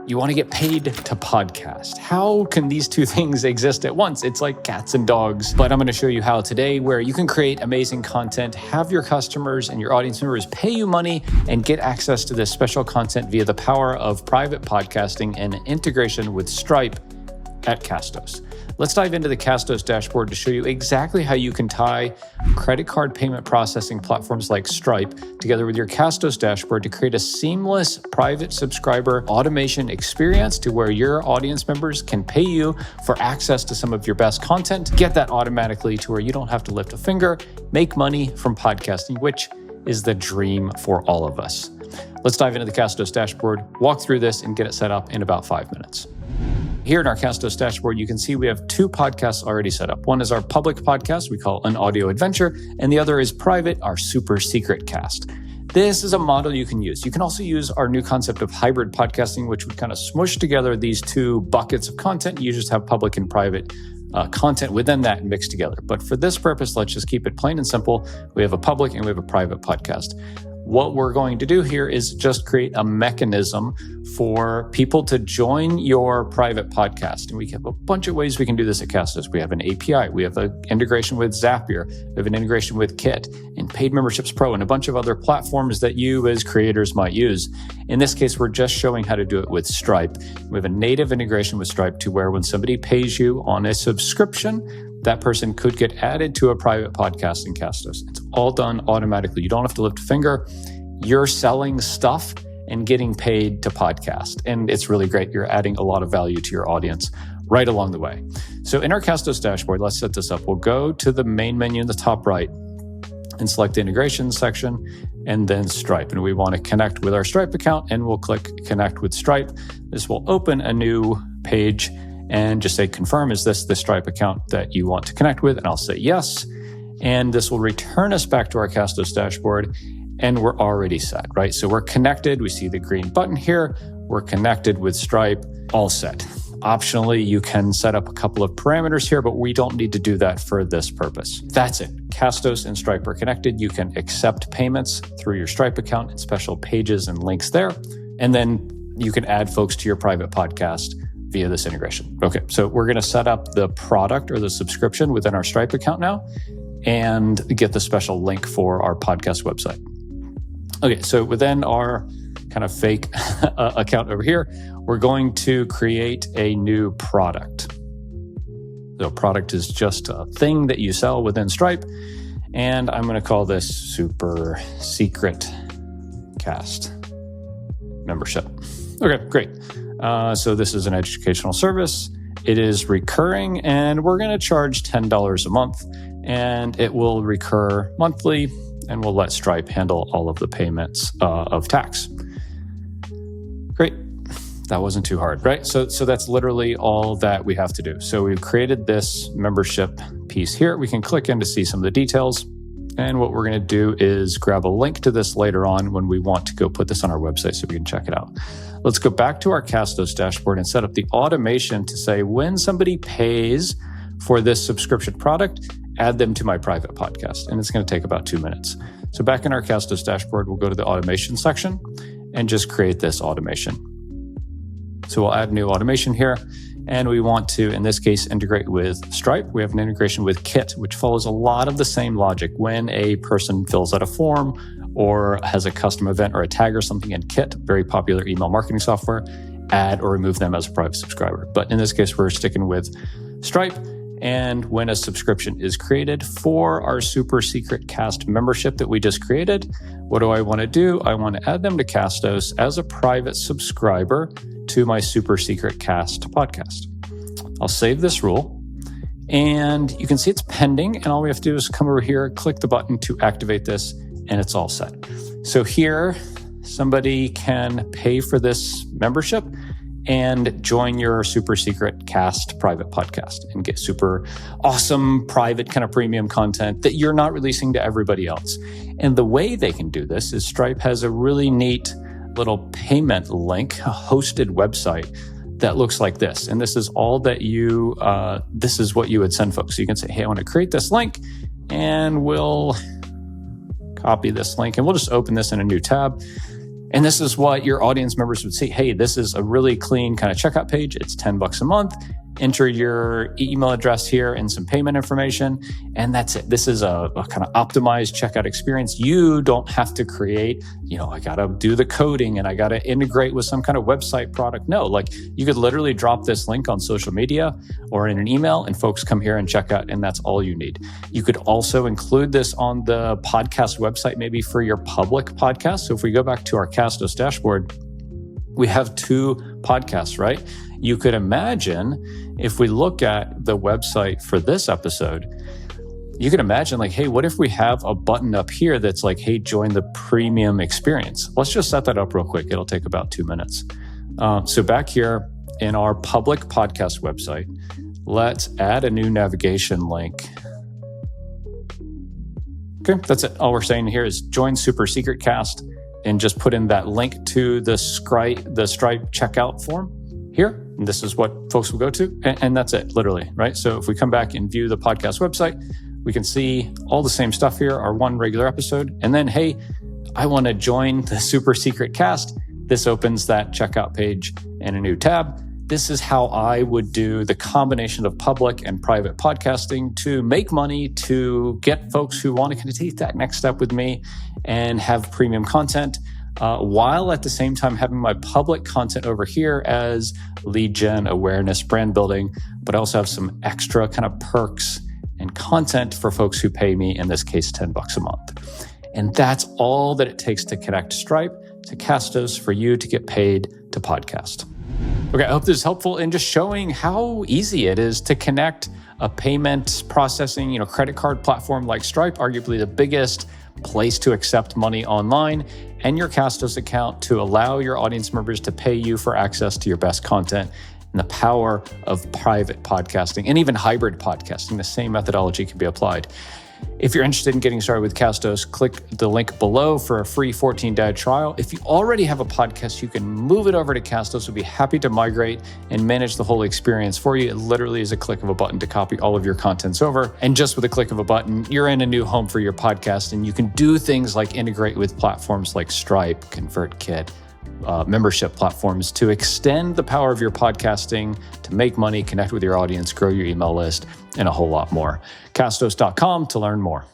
You want to get paid to podcast. How can these two things exist at once? It's like cats and dogs. But I'm going to show you how today, where you can create amazing content, have your customers and your audience members pay you money, and get access to this special content via the power of private podcasting and integration with Stripe at Castos. Let's dive into the Castos dashboard to show you exactly how you can tie credit card payment processing platforms like Stripe together with your Castos dashboard to create a seamless private subscriber automation experience to where your audience members can pay you for access to some of your best content. Get that automatically to where you don't have to lift a finger, make money from podcasting, which is the dream for all of us. Let's dive into the Castos dashboard, walk through this, and get it set up in about 5 minutes. Here in our Castos dashboard, you can see we have 2 podcasts already set up. One is our public podcast we call An Audio Adventure, and the other is private, our super secret cast. This is a model you can use. You can also use our new concept of hybrid podcasting, which would kind of smush together these 2 buckets of content. You just have public and private content within that mixed together. But for this purpose, let's just keep it plain and simple. We have a public and we have a private podcast. What we're going to do here is just create a mechanism for people to join your private podcast. And we have a bunch of ways we can do this at Castos. We have an API, we have an integration with Zapier, we have an integration with Kit and Paid Memberships Pro and a bunch of other platforms that you as creators might use. In this case, we're just showing how to do it with Stripe. We have a native integration with Stripe to where when somebody pays you on a subscription, that person could get added to a private podcast in Castos. It's all done automatically. You don't have to lift a finger. You're selling stuff and getting paid to podcast. And it's really great. You're adding a lot of value to your audience right along the way. So in our Castos dashboard, let's set this up. We'll go to the main menu in the top right and select the integration section and then Stripe. And we want to connect with our Stripe account, and we'll click connect with Stripe. This will open a new page and just say, confirm, is this the Stripe account that you want to connect with? And I'll say yes. And this will return us back to our Castos dashboard, and we're already set, right? So we're connected. We see the green button here. We're connected with Stripe, all set. Optionally, you can set up a couple of parameters here, but we don't need to do that for this purpose. That's it. Castos and Stripe are connected. You can accept payments through your Stripe account and special pages and links there. And then you can add folks to your private podcast via this integration. Okay, so we're going to set up the product or the subscription within our Stripe account now and get the special link for our podcast website. Okay, so within our kind of fake account over here, we're going to create a new product. So product is just a thing that you sell within Stripe, and I'm going to call this Super Secret Cast Membership. Okay, great. So this is an educational service. It is recurring, and we're going to charge $10 a month, and it will recur monthly, and we'll let Stripe handle all of the payments of tax. Great. That wasn't too hard, right? So that's literally all that we have to do. So we've created this membership piece here. We can click in to see some of the details. And what we're going to do is grab a link to this later on when we want to go put this on our website so we can check it out. Let's go back to our Castos dashboard and set up the automation to say when somebody pays for this subscription product, add them to my private podcast. And it's going to take about 2 minutes. So back in our Castos dashboard, we'll go to the automation section and just create this automation. So we'll add new automation here. And we want to, in this case, integrate with Stripe. We have an integration with Kit, which follows a lot of the same logic. When a person fills out a form or has a custom event or a tag or something in Kit, very popular email marketing software, add or remove them as a private subscriber. But in this case, we're sticking with Stripe. And when a subscription is created for our super secret cast membership that we just created, what do I want to do? I want to add them to Castos as a private subscriber to my super secret cast podcast. I'll save this rule, and you can see it's pending, and all we have to do is come over here, click the button to activate this, and it's all set. So here, somebody can pay for this membership and join your super secret cast private podcast and get super awesome private kind of premium content that you're not releasing to everybody else. And the way they can do this is Stripe has a really neat little payment link, a hosted website that looks like this. And this is all that this is what you would send folks. So you can say, hey, I want to create this link, and we'll copy this link and we'll just open this in a new tab. And this is what your audience members would see. Hey, this is a really clean kind of checkout page. It's $10 a month. Enter your email address here and some payment information, and that's it. This is a kind of optimized checkout experience. You don't have to create, I got to do the coding and I got to integrate with some kind of website product. No, like you could literally drop this link on social media or in an email and folks come here and check out, and that's all you need. You could also include this on the podcast website, maybe for your public podcast. So if we go back to our Castos dashboard, we have 2 podcasts, right? You could imagine if we look at the website for this episode, you can imagine like, hey, what if we have a button up here that's like, hey, join the premium experience? Let's just set that up real quick. It'll take about 2 minutes. So back here in our public podcast website, let's add a new navigation link. Okay, that's it. All we're saying here is join Super Secret Cast and just put in that link to the Stripe checkout form here. And this is what folks will go to. And that's it, literally, right? So if we come back and view the podcast website, we can see all the same stuff here, our 1 regular episode. And then, hey, I want to join the Super Secret Cast. This opens that checkout page in a new tab. This is how I would do the combination of public and private podcasting to make money, to get folks who want to kind of take that next step with me and have premium content, while at the same time having my public content over here as lead gen, awareness, brand building, but I also have some extra kind of perks and content for folks who pay me, in this case, $10 a month. And that's all that it takes to connect Stripe to Castos for you to get paid to podcast. Okay, I hope this is helpful in just showing how easy it is to connect a payment processing, credit card platform like Stripe, arguably the biggest place to accept money online, and your Castos account to allow your audience members to pay you for access to your best content, and the power of private podcasting and even hybrid podcasting. The same methodology can be applied. If you're interested in getting started with Castos, click the link below for a free 14-day trial. If you already have a podcast, you can move it over to Castos. We'll be happy to migrate and manage the whole experience for you. It literally is a click of a button to copy all of your contents over. And just with a click of a button, you're in a new home for your podcast, and you can do things like integrate with platforms like Stripe, ConvertKit, membership platforms to extend the power of your podcasting, to make money, connect with your audience, grow your email list, and a whole lot more. Castos.com to learn more.